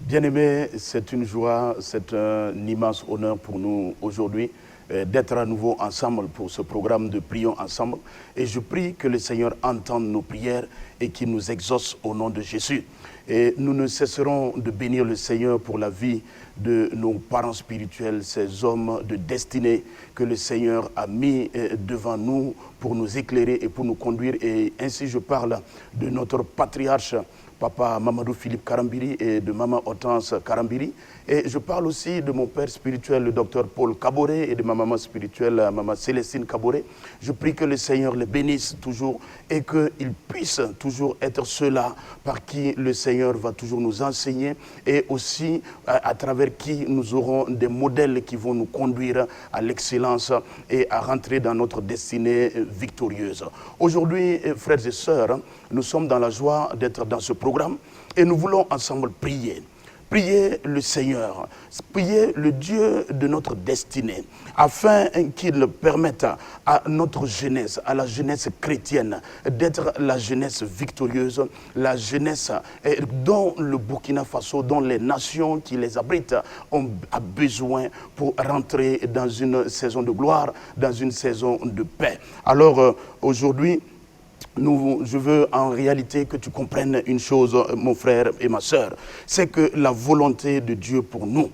Bien-aimés, c'est une joie, c'est un immense honneur pour nous aujourd'hui d'être à nouveau ensemble pour ce programme de Prions ensemble. Et je prie que le Seigneur entende nos prières et qu'il nous exauce au nom de Jésus. Et nous ne cesserons de bénir le Seigneur pour la vie de nos parents spirituels, ces hommes de destinée que le Seigneur a mis devant nous pour nous éclairer et pour nous conduire. Et ainsi je parle de notre patriarche, Papa Mamadou Philippe Karambiri et de Maman Hortense Karambiri. Et je parle aussi de mon père spirituel, le docteur Paul Kaboré, et de ma maman spirituelle, Maman Célestine Kaboré. Je prie que le Seigneur les bénisse toujours et qu'ils puissent toujours être ceux-là par qui le Seigneur va toujours nous enseigner et aussi à travers qui nous aurons des modèles qui vont nous conduire à l'excellence et à rentrer dans notre destinée victorieuse. Aujourd'hui, frères et sœurs, nous sommes dans la joie d'être dans ce programme et nous voulons ensemble prier. Prier le Seigneur, prier le Dieu de notre destinée, afin qu'il permette à notre jeunesse, à la jeunesse chrétienne, d'être la jeunesse victorieuse, la jeunesse dont le Burkina Faso, dont les nations qui les abritent ont besoin pour rentrer dans une saison de gloire, dans une saison de paix. Alors aujourd'hui, je veux en réalité que tu comprennes une chose, mon frère et ma sœur, c'est que la volonté de Dieu pour nous,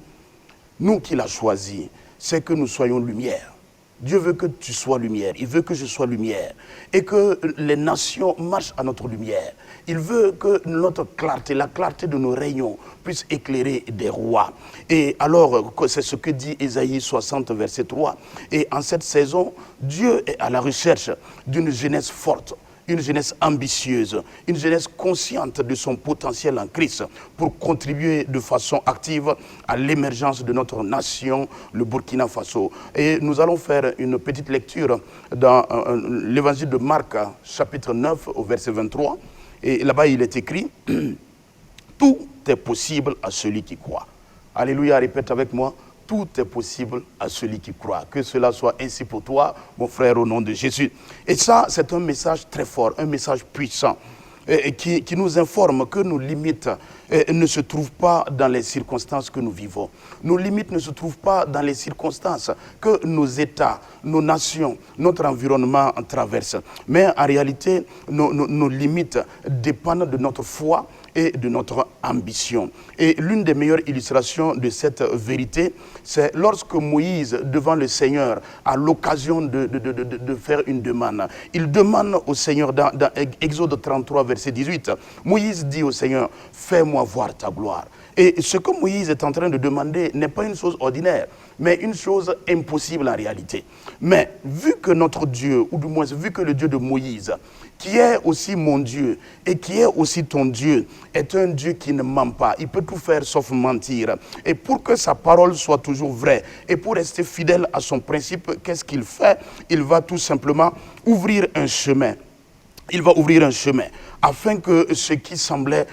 nous qui l'a choisi, c'est que nous soyons lumière. Dieu veut que tu sois lumière, il veut que je sois lumière et que les nations marchent à notre lumière. Il veut que notre clarté, la clarté de nos rayons puisse éclairer des rois. Et alors, c'est ce que dit Ésaïe 60, verset 3. Et en cette saison, Dieu est à la recherche d'une jeunesse forte, une jeunesse ambitieuse, une jeunesse consciente de son potentiel en Christ pour contribuer de façon active à l'émergence de notre nation, le Burkina Faso. Et nous allons faire une petite lecture dans l'évangile de Marc, chapitre 9, au verset 23. Et là-bas, il est écrit « Tout est possible à celui qui croit ». Alléluia, répète avec moi. Tout est possible à celui qui croit. Que cela soit ainsi pour toi, mon frère, au nom de Jésus. Et ça, c'est un message très fort, un message puissant, qui nous informe que nos limites ne se trouvent pas dans les circonstances que nous vivons. Nos limites ne se trouvent pas dans les circonstances que nos États, nos nations, notre environnement traversent. Mais en réalité, nos limites dépendent de notre foi et de notre ambition. Et l'une des meilleures illustrations de cette vérité, c'est lorsque Moïse, devant le Seigneur, a l'occasion de faire une demande. Il demande au Seigneur, dans Exode 33, verset 18, Moïse dit au Seigneur, « Fais-moi voir ta gloire ». Et ce que Moïse est en train de demander n'est pas une chose ordinaire, mais une chose impossible en réalité. Mais vu que notre Dieu, ou du moins vu que le Dieu de Moïse, qui est aussi mon Dieu et qui est aussi ton Dieu, est un Dieu qui ne ment pas. Il peut tout faire sauf mentir. Et pour que sa parole soit toujours vraie et pour rester fidèle à son principe, qu'est-ce qu'il fait? Il va tout simplement ouvrir un chemin. Il va ouvrir un chemin afin que ce qui semblait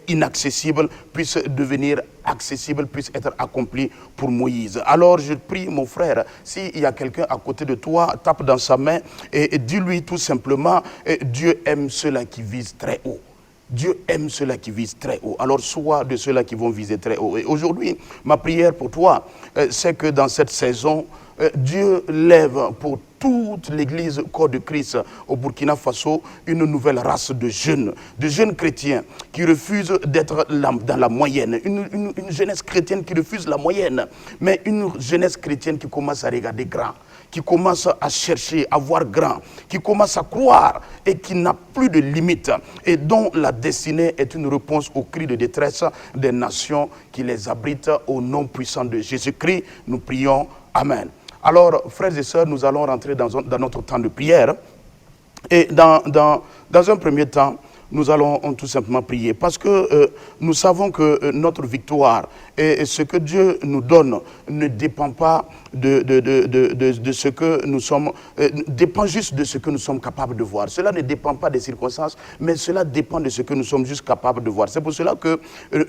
inaccessible puisse devenir accessible, puisse être accompli pour Moïse. Alors je prie mon frère, s'il y a quelqu'un à côté de toi, tape dans sa main et dis-lui tout simplement, Dieu aime ceux-là qui visent très haut. Dieu aime ceux-là qui visent très haut. Alors sois de ceux-là qui vont viser très haut. Et aujourd'hui, ma prière pour toi, c'est que dans cette saison, Dieu lève pour toute l'église corps de Christ au Burkina Faso une nouvelle race de jeunes chrétiens qui refusent d'être dans la moyenne. Une jeunesse chrétienne qui refuse la moyenne, mais une jeunesse chrétienne qui commence à regarder grand, qui commence à chercher, à voir grand, qui commence à croire et qui n'a plus de limites et dont la destinée est une réponse aux cris de détresse des nations qui les abritent au nom puissant de Jésus-Christ. Nous prions. Amen. Alors, frères et sœurs, nous allons rentrer dans notre temps de prière. Et dans un premier temps, nous allons tout simplement prier. Parce que nous savons que notre victoire et ce que Dieu nous donne ne dépend pas de ce que nous sommes, dépend juste de ce que nous sommes capables de voir. Cela ne dépend pas des circonstances, mais cela dépend de ce que nous sommes juste capables de voir. C'est pour cela que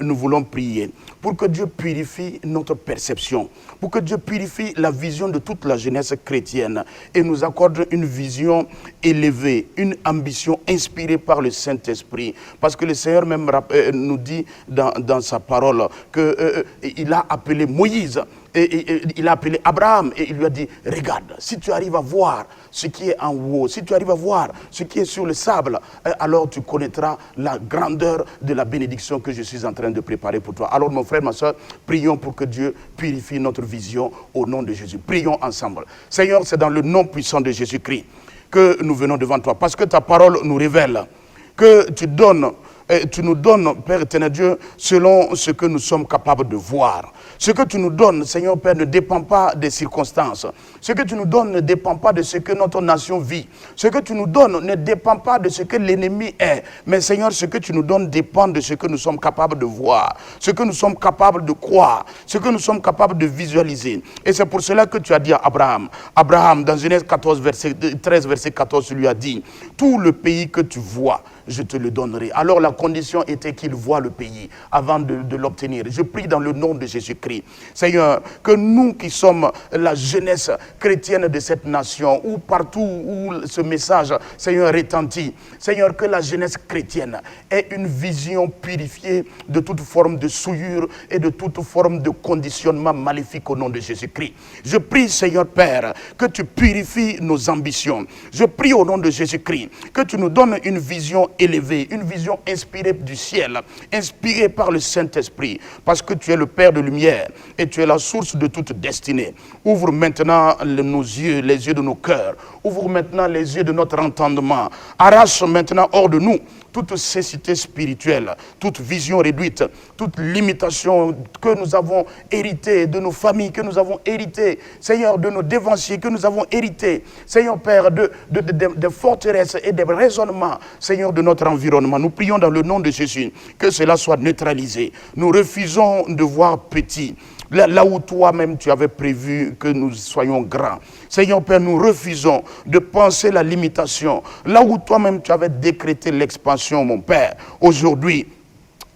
nous voulons prier. Pour que Dieu purifie notre perception. Pour que Dieu purifie la vision de toute la jeunesse chrétienne. Et nous accorde une vision élevée, une ambition inspirée par le Saint-Esprit. Saint-Esprit. Parce que le Seigneur même nous dit dans sa parole qu'il a appelé Moïse. Et il a appelé Abraham et il lui a dit, regarde, si tu arrives à voir ce qui est en haut, si tu arrives à voir ce qui est sur le sable, alors tu connaîtras la grandeur de la bénédiction que je suis en train de préparer pour toi. Alors mon frère, ma soeur, prions pour que Dieu purifie notre vision au nom de Jésus. Prions ensemble. Seigneur, c'est dans le nom puissant de Jésus-Christ que nous venons devant toi. Parce que ta parole nous révèle que tu nous donnes, Père éternel Dieu, selon ce que nous sommes capables de voir. Ce que tu nous donnes, Seigneur Père, ne dépend pas des circonstances. Ce que tu nous donnes ne dépend pas de ce que notre nation vit. Ce que tu nous donnes ne dépend pas de ce que l'ennemi est. Mais Seigneur, ce que tu nous donnes dépend de ce que nous sommes capables de voir, ce que nous sommes capables de croire, ce que nous sommes capables de visualiser. Et c'est pour cela que tu as dit à Abraham. Abraham, dans Genèse 13, verset 14, tu lui as dit, tout le pays que tu vois, je te le donnerai. Alors la condition était qu'il voit le pays avant de l'obtenir. Je prie dans le nom de Jésus-Christ, Seigneur, que nous qui sommes la jeunesse chrétienne de cette nation, ou partout où ce message, Seigneur, retentit, Seigneur, que la jeunesse chrétienne ait une vision purifiée de toute forme de souillure et de toute forme de conditionnement maléfique au nom de Jésus-Christ. Je prie, Seigneur Père, que tu purifies nos ambitions. Je prie au nom de Jésus-Christ que tu nous donnes une vision élevée, une vision inspirée du ciel, inspirée par le Saint-Esprit, parce que tu es le Père de lumière et tu es la source de toute destinée. Ouvre maintenant nos yeux, les yeux de nos cœurs, ouvre maintenant les yeux de notre entendement, arrache maintenant hors de nous toute cécité spirituelle, toute vision réduite, toute limitation que nous avons héritée de nos familles, que nous avons hérité, Seigneur, de nos dévanciers, que nous avons hérité, Seigneur Père, de forteresses et des raisonnements, Seigneur, de notre environnement. Nous prions dans le nom de Jésus que cela soit neutralisé. Nous refusons de voir petit. Là où toi-même tu avais prévu que nous soyons grands. Seigneur Père, nous refusons de penser la limitation. Là où toi-même tu avais décrété l'expansion, mon Père, aujourd'hui,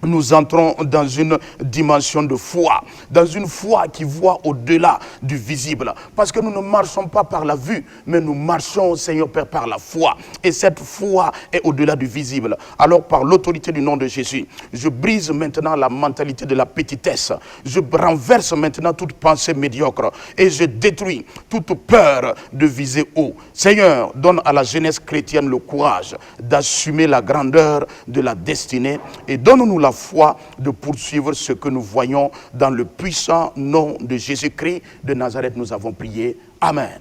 nous entrons dans une dimension de foi, dans une foi qui voit au-delà du visible. Parce que nous ne marchons pas par la vue, mais nous marchons, Seigneur Père, par la foi. Et cette foi est au-delà du visible. Alors, par l'autorité du nom de Jésus, je brise maintenant la mentalité de la petitesse. Je renverse maintenant toute pensée médiocre. Et je détruis toute peur de viser haut. Seigneur, donne à la jeunesse chrétienne le courage d'assumer la grandeur de la destinée. Et donne-nous la foi de poursuivre ce que nous voyons dans le puissant nom de Jésus-Christ de Nazareth. Nous avons prié. Amen.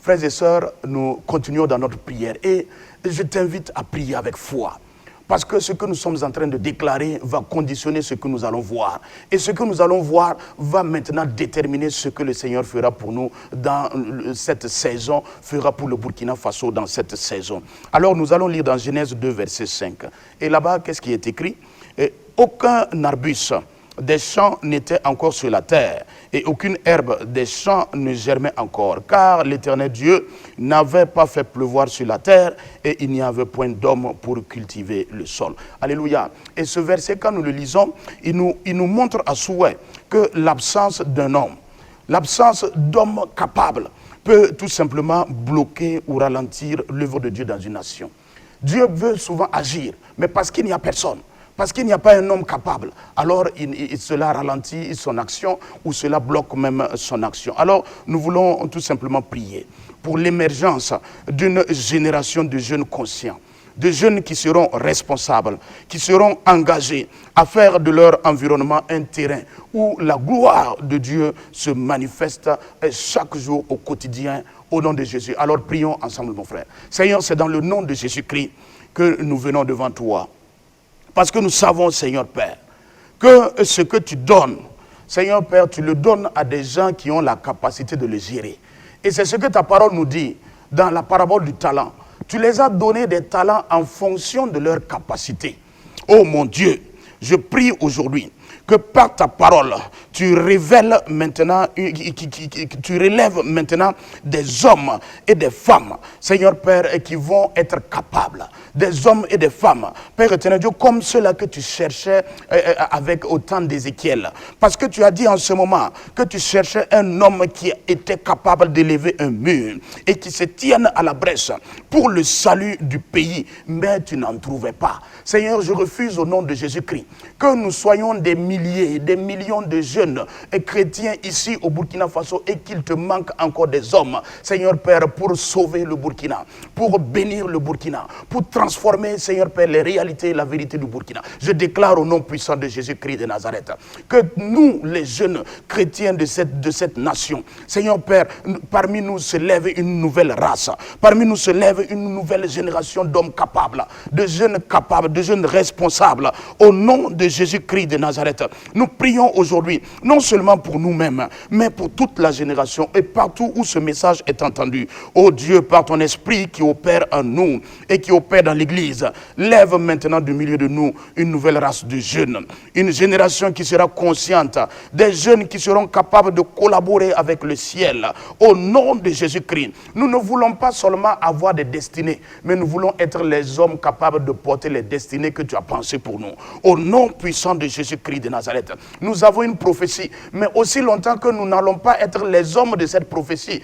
Frères et sœurs, nous continuons dans notre prière et je t'invite à prier avec foi. Parce que ce que nous sommes en train de déclarer va conditionner ce que nous allons voir. Et ce que nous allons voir va maintenant déterminer ce que le Seigneur fera pour nous dans cette saison, fera pour le Burkina Faso dans cette saison. Alors nous allons lire dans Genèse 2, verset 5. Et là-bas, qu'est-ce qui est écrit? Et aucun arbuste des champs n'était encore sur la terre, et aucune herbe des champs ne germait encore, car l'Éternel Dieu n'avait pas fait pleuvoir sur la terre, et il n'y avait point d'homme pour cultiver le sol. Alléluia. Et ce verset, quand nous le lisons, il nous montre à souhait que l'absence d'un homme, l'absence d'hommes capables, peut tout simplement bloquer ou ralentir l'œuvre de Dieu dans une nation. Dieu veut souvent agir, mais parce qu'il n'y a personne. Parce qu'il n'y a pas un homme capable, alors cela ralentit son action ou cela bloque même son action. Alors nous voulons tout simplement prier pour l'émergence d'une génération de jeunes conscients, de jeunes qui seront responsables, qui seront engagés à faire de leur environnement un terrain où la gloire de Dieu se manifeste chaque jour au quotidien au nom de Jésus. Alors prions ensemble, mon frère. Seigneur, c'est dans le nom de Jésus-Christ que nous venons devant toi. Parce que nous savons, Seigneur Père, que ce que tu donnes, Seigneur Père, tu le donnes à des gens qui ont la capacité de le gérer. Et c'est ce que ta parole nous dit dans la parabole du talent. Tu les as donné des talents en fonction de leur capacité. Oh mon Dieu, je prie aujourd'hui que par ta parole, tu révèles maintenant, tu relèves maintenant des hommes et des femmes, Seigneur Père, qui vont être capables, des hommes et des femmes, Père éternel Dieu, comme ceux-là que tu cherchais avec au temps d'Ézéchiel. Parce que tu as dit en ce moment que tu cherchais un homme qui était capable d'élever un mur et qui se tienne à la brèche pour le salut du pays, mais tu n'en trouvais pas. Seigneur, je refuse au nom de Jésus-Christ que nous soyons des milliers, des millions de jeunes et chrétiens ici au Burkina Faso et qu'il te manque encore des hommes, Seigneur Père, pour sauver le Burkina, pour bénir le Burkina, pour transformer, Seigneur Père, les réalités et la vérité du Burkina. Je déclare au nom puissant de Jésus-Christ de Nazareth que nous, les jeunes chrétiens de cette nation, Seigneur Père, parmi nous se lève une nouvelle race, parmi nous se lève une nouvelle génération d'hommes capables, de jeunes responsables, au nom de Jésus-Christ de Nazareth. Nous prions aujourd'hui, non seulement pour nous-mêmes, mais pour toute la génération et partout où ce message est entendu. Oh Dieu, par ton esprit qui opère en nous et qui opère dans l'église, lève maintenant du milieu de nous une nouvelle race de jeunes, une génération qui sera consciente, des jeunes qui seront capables de collaborer avec le ciel. Au nom de Jésus-Christ, nous ne voulons pas seulement avoir des destinées, mais nous voulons être les hommes capables de porter les destinées que tu as pensées pour nous. Au nom puissant de Jésus-Christ de Nazareth, nous avons une prophétie, mais aussi longtemps que nous n'allons pas être les hommes de cette prophétie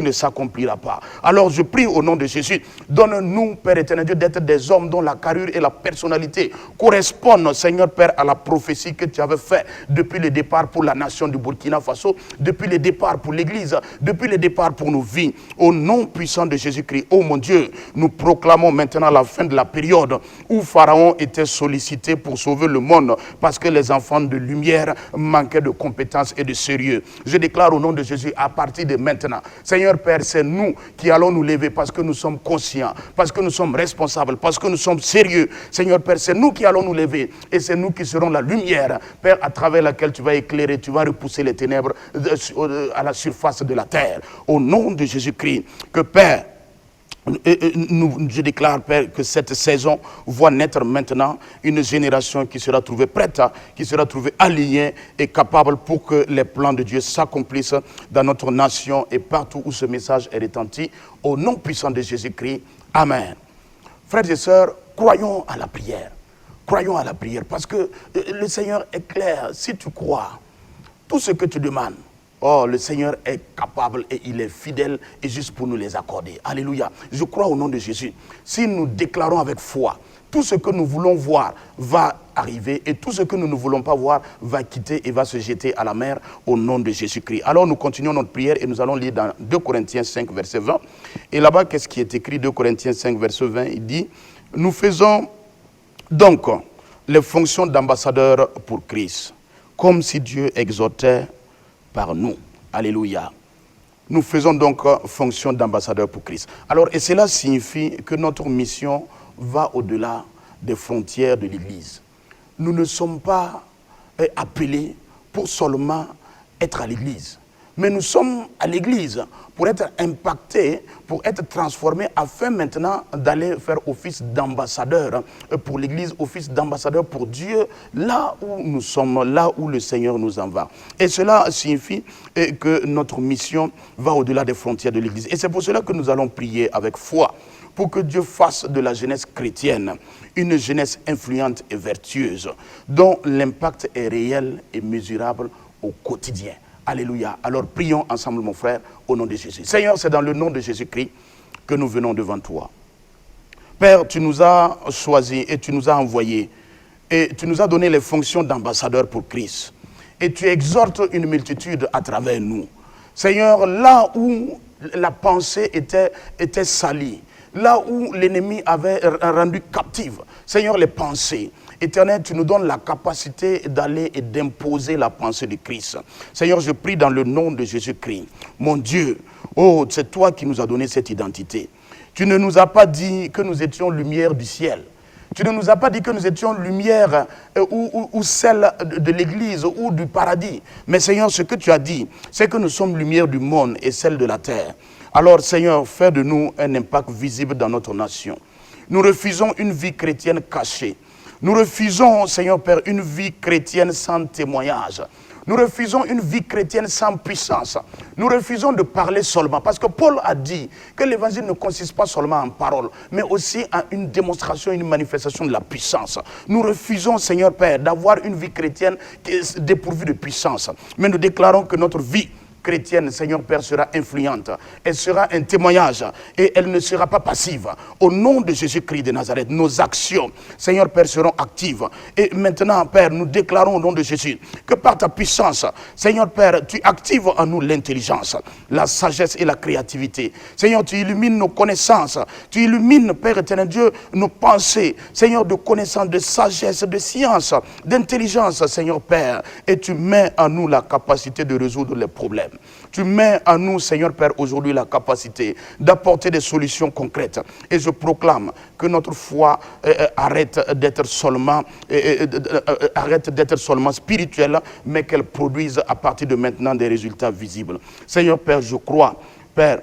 ne s'accomplira pas. Alors je prie au nom de Jésus, donne-nous, Père éternel Dieu, d'être des hommes dont la carrure et la personnalité correspondent, Seigneur Père, à la prophétie que tu avais faite depuis le départ pour la nation du Burkina Faso, depuis le départ pour l'église, depuis le départ pour nos vies. Au nom puissant de Jésus-Christ, oh mon Dieu, nous proclamons maintenant la fin de la période où Pharaon était sollicité pour sauver le monde parce que les enfants de lumière manquaient de compétences et de sérieux. Je déclare au nom de Jésus, à partir de maintenant, Seigneur Père, c'est nous qui allons nous lever parce que nous sommes conscients, parce que nous sommes responsables, parce que nous sommes sérieux. Seigneur Père, c'est nous qui allons nous lever et c'est nous qui serons la lumière, Père, à travers laquelle tu vas éclairer, tu vas repousser les ténèbres à la surface de la terre. Au nom de Jésus-Christ, que Père, je déclare, Père, que cette saison voit naître maintenant une génération qui sera trouvée prête, qui sera trouvée alignée et capable pour que les plans de Dieu s'accomplissent dans notre nation et partout où ce message est retenti. Au nom puissant de Jésus-Christ. Amen. Frères et sœurs, croyons à la prière. Croyons à la prière parce que le Seigneur est clair. Si tu crois, tout ce que tu demandes, oh, le Seigneur est capable et il est fidèle et juste pour nous les accorder. Alléluia. Je crois au nom de Jésus. Si nous déclarons avec foi, tout ce que nous voulons voir va arriver et tout ce que nous ne voulons pas voir va quitter et va se jeter à la mer au nom de Jésus-Christ. Alors nous continuons notre prière et nous allons lire dans 2 Corinthiens 5, verset 20. Et là-bas, qu'est-ce qui est écrit? 2 Corinthiens 5, verset 20, il dit, nous faisons donc les fonctions d'ambassadeurs pour Christ, comme si Dieu exhortait par nous. Alléluia. Nous faisons donc fonction d'ambassadeur pour Christ. Alors, et cela signifie que notre mission va au-delà des frontières de l'Église. Nous ne sommes pas appelés pour seulement être à l'Église. Mais nous sommes à l'Église pour être impactés, pour être transformés, afin maintenant d'aller faire office d'ambassadeur pour l'Église, office d'ambassadeur pour Dieu, là où nous sommes, là où le Seigneur nous envoie. Et cela signifie que notre mission va au-delà des frontières de l'Église. Et c'est pour cela que nous allons prier avec foi, pour que Dieu fasse de la jeunesse chrétienne une jeunesse influente et vertueuse, dont l'impact est réel et mesurable au quotidien. Alléluia. Alors prions ensemble, mon frère, au nom de Jésus. Seigneur, c'est dans le nom de Jésus-Christ que nous venons devant toi. Père, tu nous as choisis et tu nous as envoyés et tu nous as donné les fonctions d'ambassadeur pour Christ. Et tu exhortes une multitude à travers nous. Seigneur, là où la pensée était salie, là où l'ennemi avait rendu captive, Seigneur, les pensées, Éternel, tu nous donnes la capacité d'aller et d'imposer la pensée de Christ. Seigneur, je prie dans le nom de Jésus-Christ. Mon Dieu, oh, c'est toi qui nous as donné cette identité. Tu ne nous as pas dit que nous étions lumière du ciel. Tu ne nous as pas dit que nous étions lumière ou celle de l'église ou du paradis. Mais Seigneur, ce que tu as dit, c'est que nous sommes lumière du monde et celle de la terre. Alors Seigneur, fais de nous un impact visible dans notre nation. Nous refusons une vie chrétienne cachée. Nous refusons, Seigneur Père, une vie chrétienne sans témoignage. Nous refusons une vie chrétienne sans puissance. Nous refusons de parler seulement. Parce que Paul a dit que l'évangile ne consiste pas seulement en parole, mais aussi en une démonstration, une manifestation de la puissance. Nous refusons, Seigneur Père, d'avoir une vie chrétienne qui est dépourvue de puissance. Mais nous déclarons que notre vie chrétienne, Seigneur Père, sera influente. Elle sera un témoignage et elle ne sera pas passive. Au nom de Jésus-Christ de Nazareth, nos actions, Seigneur Père, seront actives. Et maintenant, Père, nous déclarons au nom de Jésus que par ta puissance, Seigneur Père, tu actives en nous l'intelligence, la sagesse et la créativité. Seigneur, tu illumines nos connaissances. Tu illumines, Père éternel Dieu, nos pensées. Seigneur, de connaissance, de sagesse, de science, d'intelligence, Seigneur Père. Et tu mets en nous la capacité de résoudre les problèmes. Tu mets en nous, Seigneur Père, aujourd'hui la capacité d'apporter des solutions concrètes. Et je proclame que notre foi arrête d'être seulement spirituelle, mais qu'elle produise à partir de maintenant des résultats visibles. Seigneur Père, je crois, Père,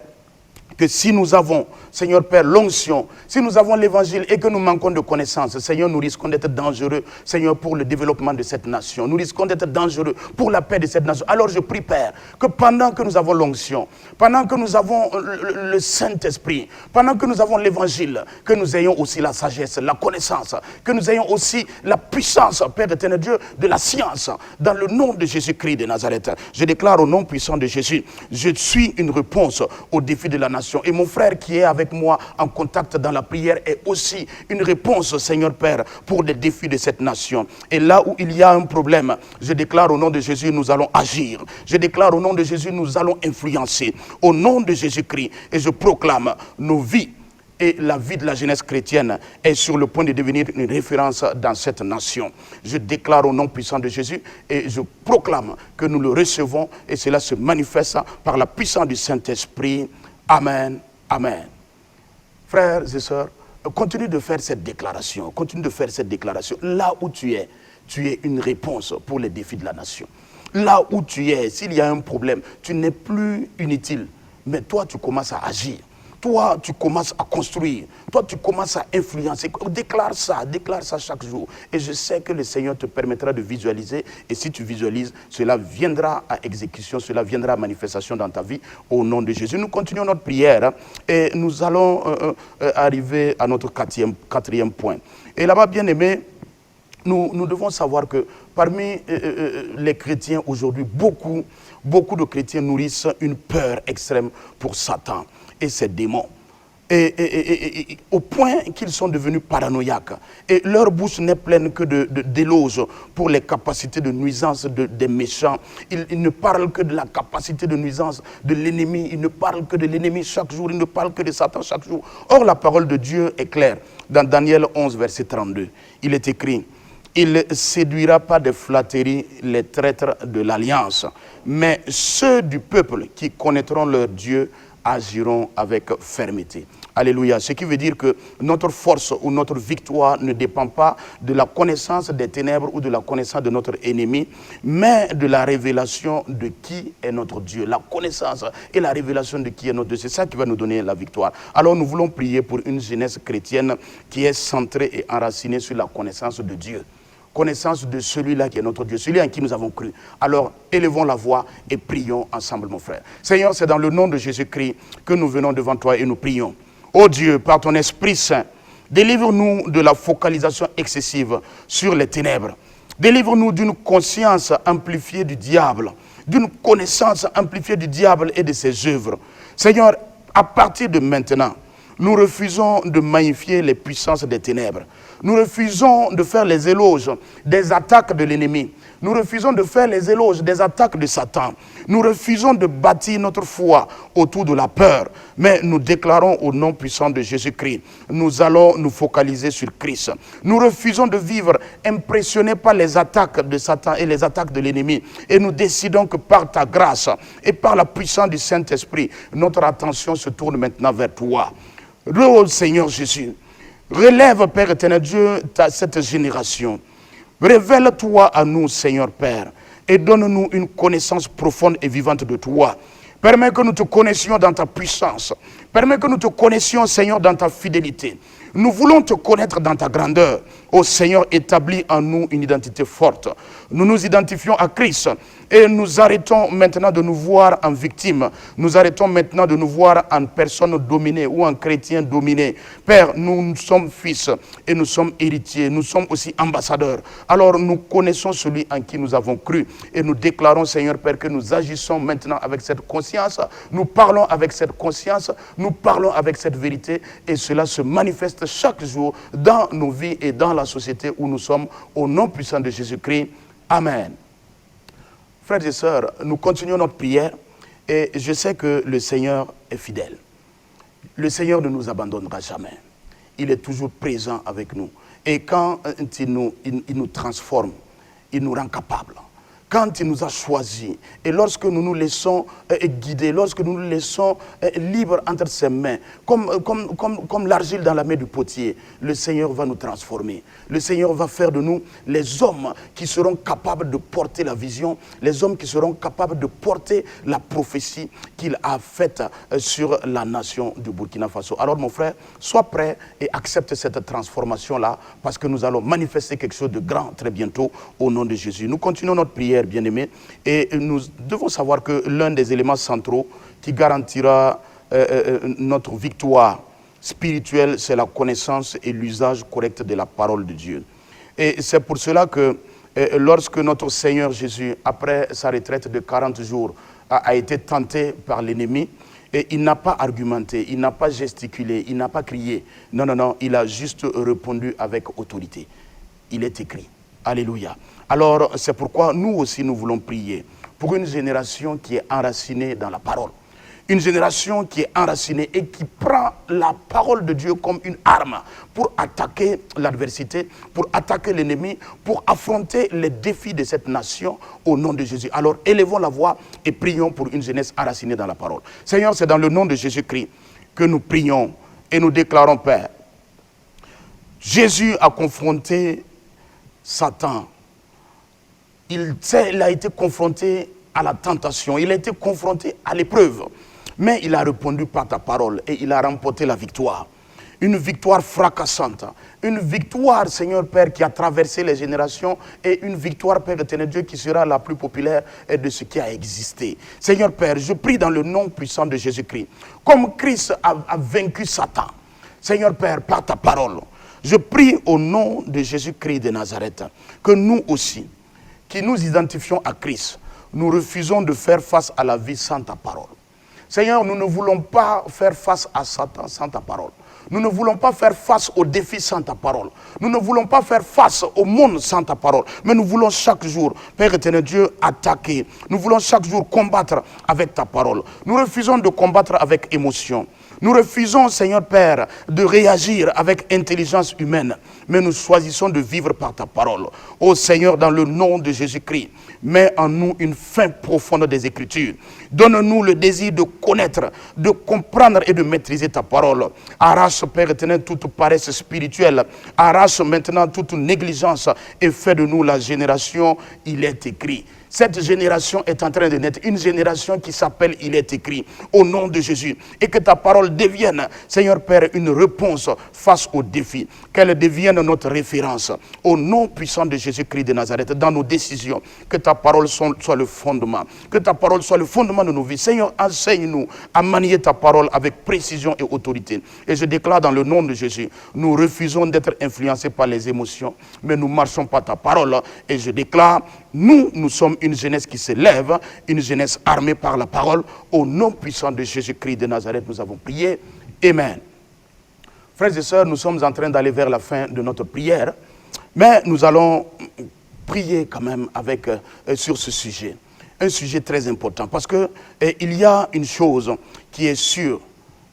que si nous avons, Seigneur Père, l'onction, si nous avons l'évangile et que nous manquons de connaissances, Seigneur, nous risquons d'être dangereux, Seigneur, pour le développement de cette nation. Nous risquons d'être dangereux pour la paix de cette nation. Alors je prie, Père, que pendant que nous avons l'onction, pendant que nous avons le Saint-Esprit, pendant que nous avons l'évangile, que nous ayons aussi la sagesse, la connaissance, que nous ayons aussi la puissance, Père éternel Dieu, de la science, dans le nom de Jésus-Christ de Nazareth. Je déclare au nom puissant de Jésus, je suis une réponse au défi de la nation. Et mon frère qui est avec moi en contact dans la prière est aussi une réponse, Seigneur Père, pour les défis de cette nation. Et là où il y a un problème, je déclare au nom de Jésus, nous allons agir. Je déclare au nom de Jésus, nous allons influencer. Au nom de Jésus-Christ, et je proclame nos vies. Et la vie de la jeunesse chrétienne est sur le point de devenir une référence dans cette nation. Je déclare au nom puissant de Jésus et je proclame que nous le recevons et cela se manifeste par la puissance du Saint-Esprit. Amen, amen. Frères et sœurs, continue de faire cette déclaration. Continue de faire cette déclaration. Là où tu es une réponse pour les défis de la nation. Là où tu es, s'il y a un problème, tu n'es plus inutile. Mais toi, tu commences à agir. Toi, tu commences à construire. Toi, tu commences à influencer. Déclare ça chaque jour. Et je sais que le Seigneur te permettra de visualiser. Et si tu visualises, cela viendra à exécution, cela viendra à manifestation dans ta vie. Au nom de Jésus. Nous continuons notre prière. Et nous allons arriver à notre quatrième point. Et là-bas, bien aimé, nous devons savoir que parmi les chrétiens aujourd'hui, beaucoup de chrétiens nourrissent une peur extrême pour Satan et ses démons. Et au point qu'ils sont devenus paranoïaques. Et leur bouche n'est pleine que d'éloges pour les capacités de nuisance des méchants. Ils ne parlent que de la capacité de nuisance de l'ennemi. Ils ne parlent que de l'ennemi chaque jour. Ils ne parlent que de Satan chaque jour. Or, la parole de Dieu est claire. Dans Daniel 11, verset 32, il est écrit: il ne séduira pas de flatterie les traîtres de l'alliance, mais ceux du peuple qui connaîtront leur Dieu agiront avec fermeté. Alléluia. Ce qui veut dire que notre force ou notre victoire ne dépend pas de la connaissance des ténèbres ou de la connaissance de notre ennemi, mais de la révélation de qui est notre Dieu. La connaissance et la révélation de qui est notre Dieu. C'est ça qui va nous donner la victoire. Alors nous voulons prier pour une jeunesse chrétienne qui est centrée et enracinée sur la connaissance de Dieu. Connaissance de celui-là qui est notre Dieu, celui en qui nous avons cru. Alors, élevons la voix et prions ensemble, mon frère. Seigneur, c'est dans le nom de Jésus-Christ que nous venons devant toi et nous prions. Ô Dieu, par ton Esprit Saint, délivre-nous de la focalisation excessive sur les ténèbres. Délivre-nous d'une conscience amplifiée du diable, d'une connaissance amplifiée du diable et de ses œuvres. Seigneur, à partir de maintenant, nous refusons de magnifier les puissances des ténèbres. Nous refusons de faire les éloges des attaques de l'ennemi. Nous refusons de faire les éloges des attaques de Satan. Nous refusons de bâtir notre foi autour de la peur. Mais nous déclarons au nom puissant de Jésus-Christ, nous allons nous focaliser sur Christ. Nous refusons de vivre impressionnés par les attaques de Satan et les attaques de l'ennemi. Et nous décidons que par ta grâce et par la puissance du Saint-Esprit, notre attention se tourne maintenant vers toi. Oh Seigneur Jésus, relève, Père éternel Dieu, cette génération. Révèle-toi à nous, Seigneur Père, et donne-nous une connaissance profonde et vivante de toi. Permets que nous te connaissions dans ta puissance. Permets que nous te connaissions, Seigneur, dans ta fidélité. Nous voulons te connaître dans ta grandeur. Ô Seigneur, établis en nous une identité forte. Nous nous identifions à Christ et nous arrêtons maintenant de nous voir en victime. Nous arrêtons maintenant de nous voir en personne dominée ou en chrétien dominé. Père, nous sommes fils et nous sommes héritiers. Nous sommes aussi ambassadeurs. Alors nous connaissons celui en qui nous avons cru et nous déclarons, Seigneur Père, que nous agissons maintenant avec cette conscience. Nous parlons avec cette conscience. Nous parlons avec cette vérité et cela se manifeste chaque jour dans nos vies et dans la société où nous sommes, au nom puissant de Jésus-Christ. Amen. Frères et sœurs, nous continuons notre prière et je sais que le Seigneur est fidèle. Le Seigneur ne nous abandonnera jamais. Il est toujours présent avec nous. Et quand il nous transforme, il nous rend capables. Quand il nous a choisis et lorsque nous nous laissons guider, lorsque nous nous laissons libres entre ses mains, comme l'argile dans la main du potier, le Seigneur va nous transformer. Le Seigneur va faire de nous les hommes qui seront capables de porter la vision, les hommes qui seront capables de porter la prophétie qu'il a faite sur la nation du Burkina Faso. Alors mon frère, sois prêt et accepte cette transformation-là parce que nous allons manifester quelque chose de grand très bientôt au nom de Jésus. Nous continuons notre prière, bien-aimés, et nous devons savoir que l'un des éléments centraux qui garantira notre victoire spirituelle, c'est la connaissance et l'usage correct de la parole de Dieu. Et c'est pour cela que lorsque notre Seigneur Jésus, après sa retraite de 40 jours, a été tenté par l'ennemi, et il n'a pas argumenté, il n'a pas gesticulé, il n'a pas crié. Non, non, non, il a juste répondu avec autorité. Il est écrit. Alléluia. Alors, c'est pourquoi nous aussi, nous voulons prier pour une génération qui est enracinée dans la parole. Une génération qui est enracinée et qui prend la parole de Dieu comme une arme pour attaquer l'adversité, pour attaquer l'ennemi, pour affronter les défis de cette nation au nom de Jésus. Alors, élevons la voix et prions pour une jeunesse enracinée dans la parole. Seigneur, c'est dans le nom de Jésus-Christ que nous prions et nous déclarons, Père, Jésus a confronté Satan. Il a été confronté à la tentation, il a été confronté à l'épreuve. Mais il a répondu par ta parole et il a remporté la victoire. Une victoire fracassante. Une victoire, Seigneur Père, qui a traversé les générations et une victoire, Père éternel Dieu, qui sera la plus populaire de ce qui a existé. Seigneur Père, je prie dans le nom puissant de Jésus-Christ. Comme Christ a vaincu Satan, Seigneur Père, par ta parole, je prie au nom de Jésus-Christ de Nazareth que nous aussi, qui nous identifions à Christ, nous refusons de faire face à la vie sans ta parole. Seigneur, nous ne voulons pas faire face à Satan sans ta parole. Nous ne voulons pas faire face aux défis sans ta parole. Nous ne voulons pas faire face au monde sans ta parole. Mais nous voulons chaque jour, Père éternel Dieu, attaquer. Nous voulons chaque jour combattre avec ta parole. Nous refusons de combattre avec émotion. Nous refusons, Seigneur Père, de réagir avec intelligence humaine, mais nous choisissons de vivre par ta parole. Ô Seigneur, dans le nom de Jésus-Christ, mets en nous une faim profonde des Écritures. Donne-nous le désir de connaître, de comprendre et de maîtriser ta parole. Arrache, Père éternel, toute paresse spirituelle. Arrache maintenant toute négligence et fais de nous la génération, il est écrit. Cette génération est en train de naître, une génération qui s'appelle il est écrit, au nom de Jésus. Et que ta parole devienne, Seigneur Père, une réponse face aux défis. Qu'elle devienne notre référence, au nom puissant de Jésus-Christ de Nazareth, dans nos décisions. Que ta parole soit le fondement. Que ta parole soit le fondement de nos vies. Seigneur, enseigne-nous à manier ta parole avec précision et autorité. Et je déclare dans le nom de Jésus, nous refusons d'être influencés par les émotions, mais nous marchons par ta parole. Et je déclare, nous sommes une jeunesse qui se lève, une jeunesse armée par la parole. Au nom puissant de Jésus-Christ de Nazareth, nous avons prié. Amen. Frères et sœurs, nous sommes en train d'aller vers la fin de notre prière, mais nous allons prier quand même sur ce sujet. Un sujet très important, parce que il y a une chose qui est sûre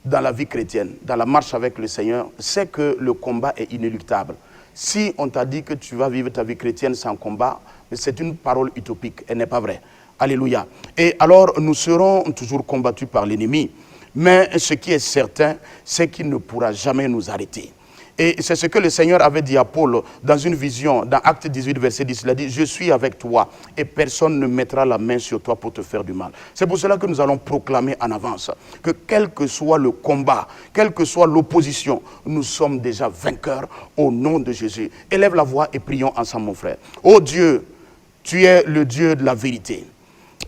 dans la vie chrétienne, dans la marche avec le Seigneur, c'est que le combat est inéluctable. Si on t'a dit que tu vas vivre ta vie chrétienne sans combat, c'est une parole utopique, elle n'est pas vraie. Alléluia. Et alors, nous serons toujours combattus par l'ennemi. Mais ce qui est certain, c'est qu'il ne pourra jamais nous arrêter. Et c'est ce que le Seigneur avait dit à Paul dans une vision, dans Acte 18, verset 10. Il a dit, je suis avec toi et personne ne mettra la main sur toi pour te faire du mal. C'est pour cela que nous allons proclamer en avance que quel que soit le combat, quelle que soit l'opposition, nous sommes déjà vainqueurs au nom de Jésus. Élève la voix et prions ensemble, mon frère. Oh Dieu, tu es le Dieu de la vérité.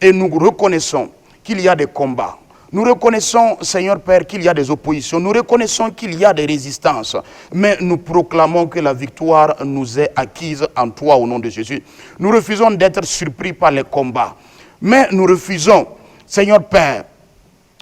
Et nous reconnaissons qu'il y a des combats. Nous reconnaissons, Seigneur Père, qu'il y a des oppositions. Nous reconnaissons qu'il y a des résistances. Mais nous proclamons que la victoire nous est acquise en toi au nom de Jésus. Nous refusons d'être surpris par les combats. Mais nous refusons, Seigneur Père,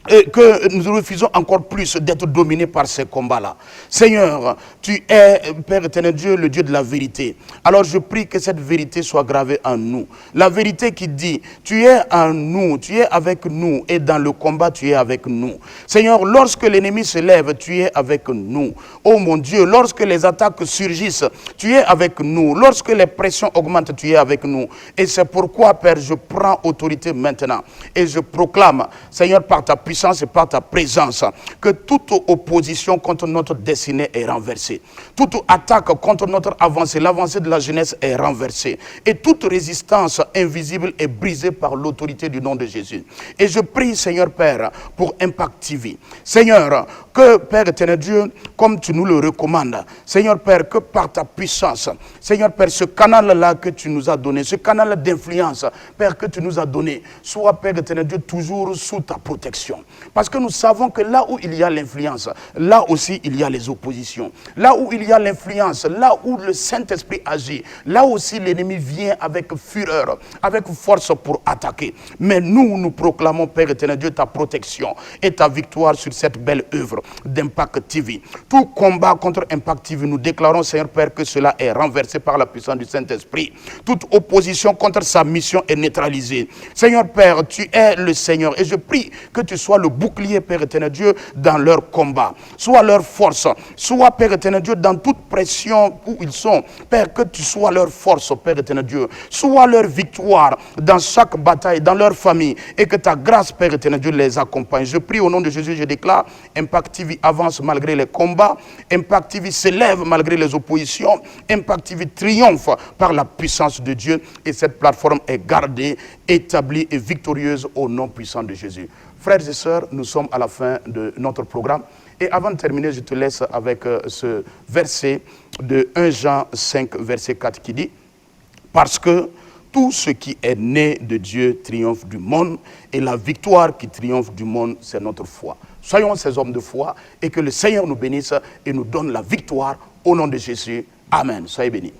et que nous refusons encore plus d'être dominés par ces combats-là. Seigneur, tu es, Père éternel Dieu, le Dieu de la vérité. Alors je prie que cette vérité soit gravée en nous. La vérité qui dit, tu es en nous, tu es avec nous, et dans le combat, tu es avec nous. Seigneur, lorsque l'ennemi se lève, tu es avec nous. Oh mon Dieu, lorsque les attaques surgissent, tu es avec nous. Lorsque les pressions augmentent, tu es avec nous. Et c'est pourquoi, Père, je prends autorité maintenant. Et je proclame, Seigneur, par ta puissance et par ta présence, que toute opposition contre notre destinée est renversée. Toute attaque contre notre avancée, l'avancée de la jeunesse est renversée. Et toute résistance invisible est brisée par l'autorité du nom de Jésus. Et je prie, Seigneur Père, pour Impact TV. Seigneur, que Père éternel Dieu, comme tu nous le recommandes, Seigneur Père, que par ta puissance, Seigneur Père, ce canal-là que tu nous as donné, ce canal d'influence, Père, que tu nous as donné, soit, Père éternel Dieu, toujours sous ta protection. Parce que nous savons que là où il y a l'influence, là aussi il y a les oppositions. Là où il y a l'influence, là où le Saint-Esprit agit, là aussi l'ennemi vient avec fureur, avec force pour attaquer. Mais nous proclamons, Père éternel Dieu, ta protection et ta victoire sur cette belle œuvre d'Impact TV. Tout combat contre Impact TV, nous déclarons, Seigneur Père, que cela est renversé par la puissance du Saint-Esprit. Toute opposition contre sa mission est neutralisée. Seigneur Père, tu es le Seigneur et je prie que tu sois le bouclier, Père éternel Dieu, dans leur combat. Soit leur force, soit, Père éternel Dieu, dans toute pression où ils sont. Père, que tu sois leur force, Père éternel Dieu. Soit leur victoire dans chaque bataille, dans leur famille. Et que ta grâce, Père éternel Dieu, les accompagne. Je prie au nom de Jésus, je déclare, Impact TV avance malgré les combats. Impact TV s'élève malgré les oppositions. Impact TV triomphe par la puissance de Dieu. Et cette plateforme est gardée, établie et victorieuse au nom puissant de Jésus. Frères et sœurs, nous sommes à la fin de notre programme. Et avant de terminer, je te laisse avec ce verset de 1 Jean 5, verset 4 qui dit « Parce que tout ce qui est né de Dieu triomphe du monde, et la victoire qui triomphe du monde, c'est notre foi. » Soyons ces hommes de foi et que le Seigneur nous bénisse et nous donne la victoire au nom de Jésus. Amen. Soyez bénis.